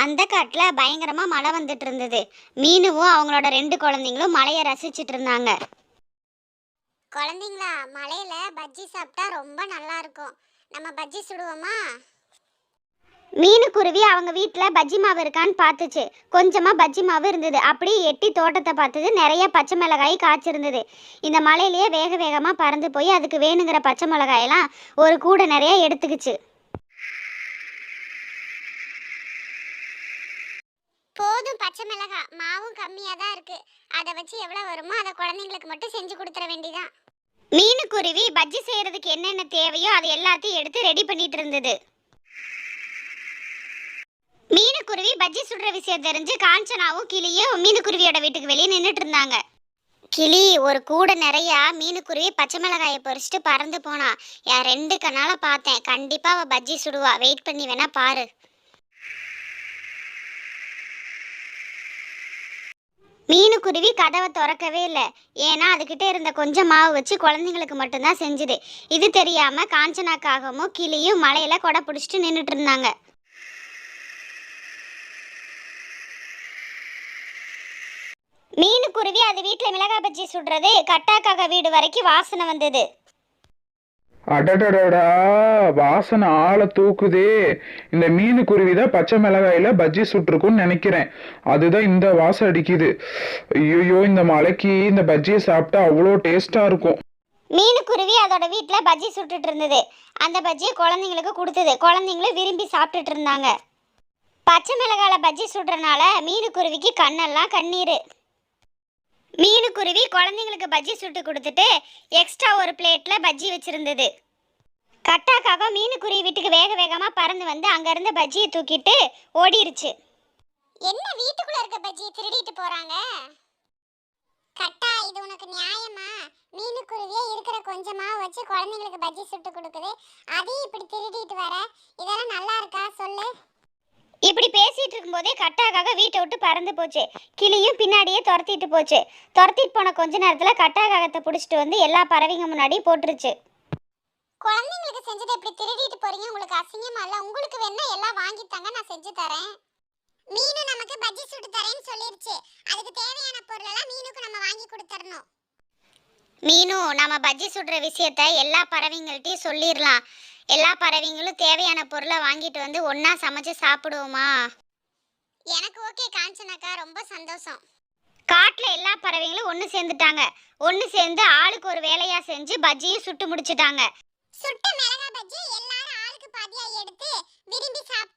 அந்த காட்டுல பயங்கரமா மழை வந்துட்டு இருந்தது. மீனுவும் அவங்களோட 2 குழந்தைங்களும் மழையை ரசிச்சிட்டு இருந்தாங்க. குழந்தைங்களா, மழையில பஜ்ஜி சாப்பிட்டா ரொம்ப நல்லா இருக்கும். நம்ம பஜ்ஜி சுடுவோமா? மீனுக்குருவி அவங்க வீட்டுல பஜ்ஜி மாவு இருக்கான்னு பார்த்துச்சு. கொஞ்சமா பஜ்ஜி மாவு இருந்தது. அப்படியே எட்டி தோட்டத்தை பார்த்தது. நிறைய பச்சை மிளகாய் காய்ச்சிருந்தது. இந்த மலையிலேயே வேக வேகமா பறந்து போய் அதுக்கு வேணுங்கிற பச்சை மிளகாயெல்லாம் ஒரு கூடை நிறைய எடுத்துக்கிச்சு. போதும், பச்சை மிளகாய் மாவும் கம்மியாக தான் இருக்கு. அதை வச்சு எவ்வளோ வருமோ அதை குழந்தைங்களுக்கு மட்டும் செஞ்சு கொடுத்துற வேண்டியதான். மீனுக்குருவி பஜ்ஜி செய்யறதுக்கு என்னென்ன தேவையோ அது எல்லாத்தையும் எடுத்து ரெடி பண்ணிட்டு இருந்தது. மீனுக்குருவி பஜ்ஜி சுடுற விஷயம் தெரிஞ்சு காஞ்சனாவும் கிளியும் மீனுக்குருவியோட வீட்டுக்கு வெளியே நின்றுட்டு இருந்தாங்க. கிளி ஒரு கூடை நிறைய மீனுக்குருவி பச்சை மிளகாயை பொறிச்சிட்டு பறந்து போனா. என் 2 கண்ணால பார்த்தேன். கண்டிப்பா அவ பஜ்ஜி சுடுவா. வெயிட் பண்ணி வேணா பாரு. மீனுக்குருவி கதவை திறக்கவே இல்லை. ஏன்னா அதுகிட்ட இருந்த கொஞ்சம் மாவு வச்சு குழந்தைங்களுக்கு மட்டும்தான் செஞ்சுது. இது தெரியாம காஞ்சனாக்காகவும் கிளியும் மலையில கொடை பிடிச்சிட்டு நின்றுட்டு இருந்தாங்க. மீனுக்குருவி அது வீட்டில் மிளகாய் பஜ்ஜி சுடுறது கட்டாக்காக வீடு வரைக்கும் வாசனை வந்தது. அடடடடா, வாசனை ஆளை தூக்குதே. இந்த மீனுக்குருவி தான் பச்சை மிளகாயில பஜ்ஜி சுட்டுருக்குன்னு நினைக்கிறேன். அதுதான் இந்த வாசம் அடிக்குது. ஐயோ, இந்த மலைக்கு இந்த பஜ்ஜியை சாப்பிட்டா அவ்வளோ டேஸ்டா இருக்கும். மீனுக்குருவி அதோட வீட்டில் பஜ்ஜி சுட்டுட்டு இருந்தது. அந்த பஜ்ஜியை குழந்தைங்களுக்கு கொடுத்தது. குழந்தைங்களும் விரும்பி சாப்பிட்டுட்டு இருந்தாங்க. பச்சை மிளகால பஜ்ஜி சுடுறனால மீனுக்குருவிக்கு கண்ணெல்லாம் கண்ணீர். மீனுக்குருவி குழந்தைங்களுக்கு பஜ்ஜி சுட்டு கொடுத்துட்டு எக்ஸ்ட்ரா ஒரு பிளேட்ல பஜ்ஜி வச்சிருந்தது. கட்டாக்காக மீனுக்குருவி வீட்டுக்கு வேக வேகமா பறந்து வந்து அங்க இருந்த பஜ்ஜியை தூக்கிட்டு ஓடிருச்சு. என்ன வீட்டுக்குள்ள இருக்க பஜ்ஜியை திருடிட்டு போறாங்க? கட்டா, இது உனக்கு நியாயமா? மீனுக்குருவியே இருக்கிற கொஞ்சமா வச்சு குழந்தைங்களுக்கு பஜ்ஜி சுட்டு கொடுக்குது, அதையும் இப்படி திருடிட்டு வர? இதெல்லாம் நல்லா இருக்கா சொல்லு? இப்படி பேசிட்டு இருக்கும்போதே கட்டாக்காக வீட்டை விட்டு பறந்து போச்சு. கிளியும் பின்னாடியே துரத்திட்டு போச்சு. துரத்திட்டு போன கொஞ்ச நேரத்துல கட்டாக்காகத்தை பிடிச்சிட்டு வந்து எல்லா பறவைங்க முன்னாடி போட்டுருச்சு. குழந்தைங்களுக்கு செஞ்சதை இப்படி திருடிட்டு போறீங்க, உங்களுக்கு அசிங்கமா இல்ல? உங்களுக்கு வேணா எல்லாம் வாங்கித்தாங்க, நான் செஞ்சு தரேன். மீனு நமக்கு பஜ்ஜி சுட்டு தரேன்னு சொல்லிருச்சு. அதுக்கு தேவையான பொருளெல்லாம் மீனுக்கு நம்ம வாங்கி கொடுத்துறணும். மீனு, நம்ம பஜ்ஜி சுடுற விஷயத்த எல்லா பறவைங்கள்ட்டையும் சொல்லிடலாம். எல்லா பறவைங்களும் தேவையான பொருளை வாங்கிட்டு வந்து ஒன்னா சமைச்சு சாப்பிடுவோமா? எனக்கு ஓகே காஞ்சனாக்கா, ரொம்ப சந்தோஷம். காட்டுல எல்லா பறவைங்களும் ஒன்று சேர்ந்துட்டாங்க. ஒன்று சேர்ந்து ஆளுக்கு ஒரு வேலையா செஞ்சு பஜ்ஜியும் சுட்டு முடிச்சிட்டாங்க. சுட்ட மிளகாய் பஜ்ஜி எல்லாரும் ஆளுக்கு பாதியா எடுத்து விரும்பி சாப்பிட்டு